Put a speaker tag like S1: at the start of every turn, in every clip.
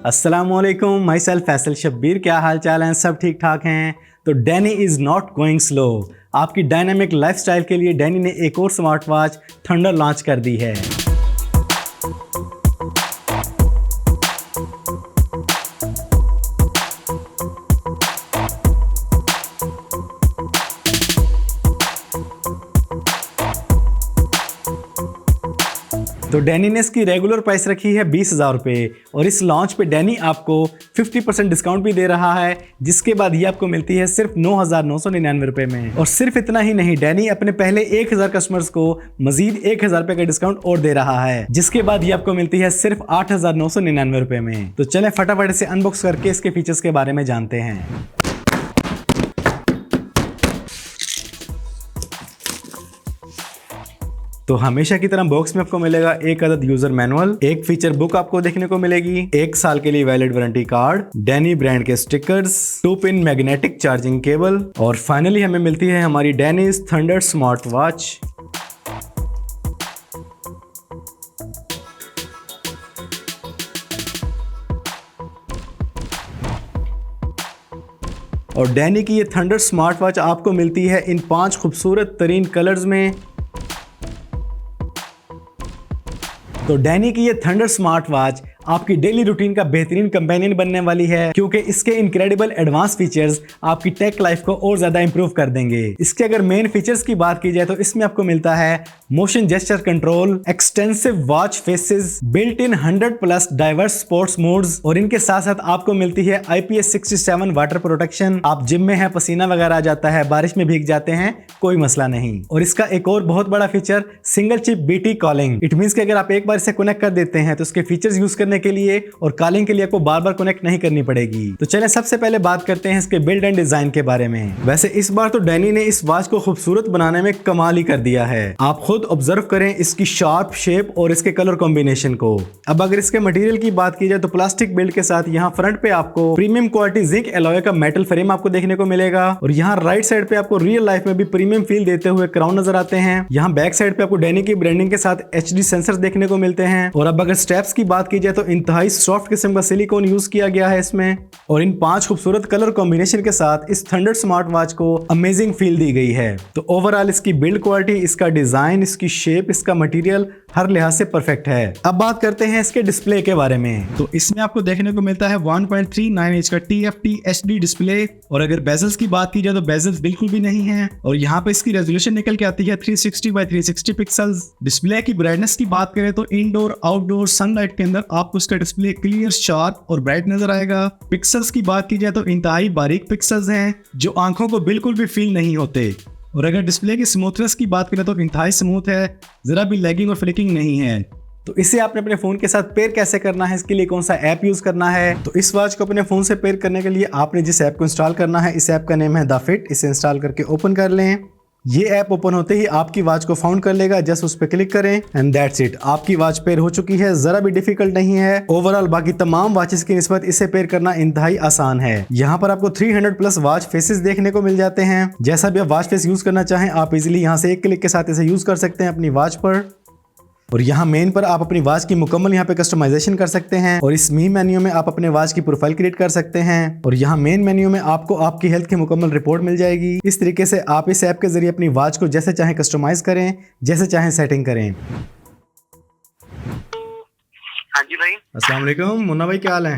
S1: अस्सलामुअलैकुम, my self Faisal Shabbir. क्या हाल चाल हैं? सब ठीक ठाक हैं? तो Danny is not going slow. आपकी डायनामिक लाइफस्टाइल के लिए डैनी ने एक और स्मार्ट वॉच थंडर लॉन्च कर दी है। तो डैनी ने इसकी रेगुलर प्राइस रखी है 20,000 रुपये और इस लॉन्च पे डैनी आपको 50% डिस्काउंट भी दे रहा है, जिसके बाद ये आपको मिलती है सिर्फ 9,999 रुपये में। और सिर्फ इतना ही नहीं, डैनी अपने पहले 1,000 कस्टमर्स को मजीद 1,000 रुपये का डिस्काउंट और दे रहा है, जिसके बाद ये आपको मिलती है सिर्फ 8,999 रुपये में। तो चलें फटाफट से अनबॉक्स करके इसके फीचर्स के बारे में जानते हैं। तो हमेशा की तरह बॉक्स में आपको मिलेगा एक अदद यूजर मैनुअल, एक फीचर बुक आपको देखने को मिलेगी, 1 साल के लिए valid warranty card, Danny brand के स्टिकर्स, 2-पिन मैग्नेटिक चार्जिंग केबल और फाइनली हमें मिलती है हमारी डैनीज थंडर स्मार्ट वॉच। और डैनी की ये थंडर स्मार्ट वॉच आपको मिलती है इन 5 खूबसूरत तरीन कलर्स में। तो डैनी की ये थंडर स्मार्ट वॉच आपकी डेली रूटीन का बेहतरीन कंपेनियन बनने वाली है, क्योंकि इसके इनक्रेडिबल एडवांस फीचर्स आपकी टेक लाइफ को और ज्यादा इंप्रूव कर देंगे। इसके अगर मेन फीचर्स की बात की जाए तो इसमें आपको मिलता है motion gesture control, extensive watch faces, built in 100+ diverse sports modes और इनके साथ साथ आपको मिलती है IPS 67 वाटर प्रोटेक्शन। आप जिम में है, पसीना वगैरह आ जाता है, बारिश में भीग जाते हैं, कोई मसला नहीं। और इसका एक और बहुत बड़ा feature single chip BT calling. It means कि अगर आप एक बार इसे कनेक्ट कर देते हैं तो उसके फीचर्स यूज करने के लिए और कॉलिंग के लिए आपको बार बार कनेक्ट नहीं करनी पड़ेगी। तो चलें सबसे पहले बात करते हैं इसके बिल्ड एंड डिजाइन के बारे में। वैसे इस बार तो डैनी ने इस वॉच को खूबसूरत बनाने में कमाल ही कर दिया है। आप खुद ऑब्जर्व करें इसकी शार्प शेप और इसके कलर कॉम्बिनेशन को। अब अगर इसके मटेरियल की बात की जाए तो प्लास्टिक बिल्ड के साथ यहाँ फ्रंट पे आपको प्रीमियम क्वालिटी जिंक एलॉय का मेटल फ्रेम आपको देखने को मिलेगा और यहाँ राइट साइड पे आपको रियल लाइफ में भी प्रीमियम फील देते हुए क्राउन नजर आते हैं। यहाँ बैक साइड पे आपको डैनी की ब्रांडिंग के साथ HD सेंसर्स देखने को मिलते हैं। और अब अगर स्टेप्स की बात की जाए तो इंतहाई सॉफ्ट किस्म का सिलिकॉन यूज किया गया है इसमें और इन 5 खूबसूरत कलर कॉम्बिनेशन के साथ इस थंडर स्मार्ट वॉच को अमेजिंग फील दी गई है। तो ओवरऑल इसकी बिल्ड क्वालिटी, इसका डिजाइन, इसकी शेप, इसका मटेरियल हर लिहाज से परफेक्ट है। अब बात करते हैं इसके डिस्प्ले के बारे में। तो इसमें आपको देखने को मिलता है 1.39 इंच का TFT HD डिस्प्ले और अगर बेजल्स की बात की जाए तो बेजल्स बिल्कुल भी नहीं है और यहाँ पे इसकी रेजोल्यूशन निकल के आती है 360x360 पिक्सल्स। डिस्प्ले की ब्राइटनेस की बात करें तो इंडोर आउटडोर सनलाइट के अंदर आपको इसका डिस्प्ले क्लियर, शार्प और ब्राइट नजर आएगा। पिक्सल्स की बात की जाए तो इंतहाई बारीक पिक्सल्स हैं जो आंखों को बिल्कुल भी फील नहीं होते। और अगर डिस्प्ले की स्मूथनेस की बात करें तो इंतहाई स्मूथ है, जरा भी लैगिंग और फ्लिकिंग नहीं है। तो इसे आपने अपने फोन के साथ पेयर कैसे करना है, इसके लिए कौन सा ऐप यूज करना है? तो इस वॉच को अपने फोन से पेयर करने के लिए आपने जिस ऐप को इंस्टॉल करना है, इस ऐप का नेम है द फिट। इसे इंस्टॉल करके ओपन कर लें। ये ऐप ओपन होते ही आपकी वॉच को फाउंड कर लेगा, जस्ट उस पर क्लिक करें एंड दैट्स इट। आपकी वॉच पेयर हो चुकी है, जरा भी डिफिकल्ट नहीं है। ओवरऑल बाकी तमाम वॉचेस की निस्बत इसे पेयर करना इंतहाई आसान है। यहाँ पर आपको 300+ वॉच फेसेस देखने को मिल जाते हैं। जैसा भी आप वॉच फेस यूज करना चाहें आप इजिली यहाँ से एक क्लिक के साथ इसे यूज कर सकते हैं अपनी वॉच पर। और यहाँ मेन पर आप अपनी वॉच की मुकम्मल यहाँ पे कस्टमाइजेशन कर सकते हैं और इस मी मेन्यू में आप अपने वॉच की प्रोफाइल क्रिएट कर सकते हैं और यहाँ मेन मेन्यू में आपको आपकी हेल्थ की मुकम्मल रिपोर्ट मिल जाएगी। इस तरीके से आप इस ऐप के जरिए अपनी वॉच को जैसे चाहें कस्टमाइज करें, जैसे चाहें सेटिंग करें।
S2: हाँ जी भाई।
S1: अस्सलाम वालेकुम मुन्ना भाई, क्या हाल है?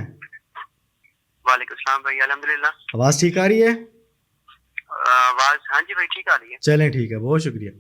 S2: वालेकुम सलाम भाई, अल्हम्दुलिल्लाह।
S1: आवाज ठीक आ रही है?
S2: आवाज हाँ जी भाई ठीक आ रही है।
S1: चलें ठीक है, बहुत शुक्रिया।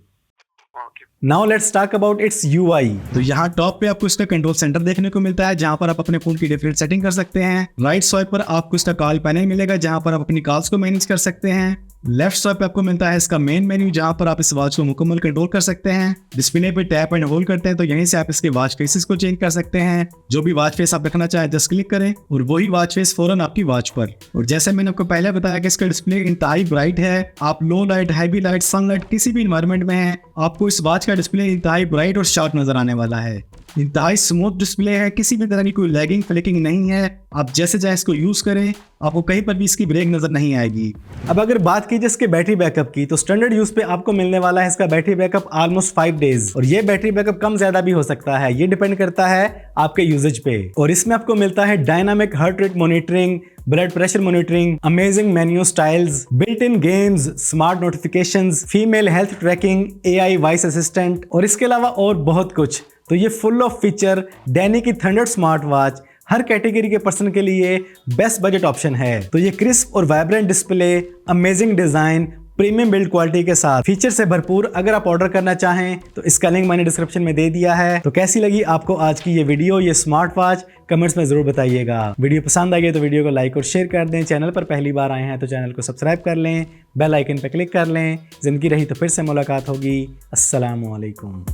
S2: Okay.
S1: Now let's talk about it's UI। तो यहाँ टॉप पे आपको इसका कंट्रोल सेंटर देखने को मिलता है, जहाँ पर आप अपने फोन की डिफरेंट सेटिंग कर सकते हैं। राइट स्वाइप पर आपको इसका कॉल पैनल मिलेगा, जहाँ पर आप अपनी कॉल्स को मैनेज कर सकते हैं। लेफ्ट स्वाइप पे आपको मिलता है इसका मेन मेन्यू, जहाँ पर आप इस वॉच को मुकम्मल कंट्रोल कर सकते हैं। डिस्प्ले पे टैप एंड होल्ड करते हैं तो यहीं से आप इसके वॉच फेसेस को चेंज कर सकते हैं। जो भी वॉच फेस आप रखना चाहें जस्ट क्लिक करें और वही वॉच फेस फौरन आपकी वॉच पर। और जैसे मैंने आपको पहले बताया कि इसका डिस्प्ले इंतहाई ब्राइट है। आप लो लाइट, हैवी लाइट, सनलाइट किसी भी इन्वायरमेंट में है, आपको इस वॉच का डिस्प्ले इंतहाई ब्राइट और शार्प नजर आने वाला है। इंतहाई स्मूथ डिस्प्ले है, किसी भी तरह की कोई लैगिंग फ्लिकिंग नहीं है। आप जैसे चाहे इसको यूज करें, आपको कहीं पर भी इसकी ब्रेक नजर नहीं आएगी। अब अगर बात की जाए इसके बैटरी बैकअप की, तो स्टैंडर्ड यूज पे आपको मिलने वाला है इसका बैटरी बैकअप ऑलमोस्ट 5 डेज, और ये बैटरी बैकअप कम ज्यादा भी हो सकता है, ये डिपेंड करता है आपके यूजेज पे। और इसमें आपको मिलता है dynamic heart rate monitoring, blood pressure monitoring, amazing menu styles, built in games, smart notifications, female health trekking, AI voice assistant और इसके अलावा और बहुत कुछ। तो ये फुल ऑफ फीचर डैनी की थंडर स्मार्ट वॉच हर कैटेगरी के पर्सन के लिए बेस्ट बजट ऑप्शन है। तो ये क्रिस्प और vibrant display, amazing design, premium build quality के साथ फीचर से भरपूर अगर आप ऑर्डर करना चाहें तो इसका लिंक मैंने डिस्क्रिप्शन में दे दिया है। तो कैसी लगी आपको आज की ये वीडियो, ये स्मार्ट वॉच, कमेंट्स में जरूर बताइएगा। वीडियो पसंद आई है तो वीडियो को लाइक और शेयर कर दें। चैनल पर पहली बार आए हैं तो चैनल को सब्सक्राइब कर लें, बेल आइकन पर क्लिक कर लें। जिंदगी रही तो फिर से मुलाकात होगी। अस्सलाम वालेकुम।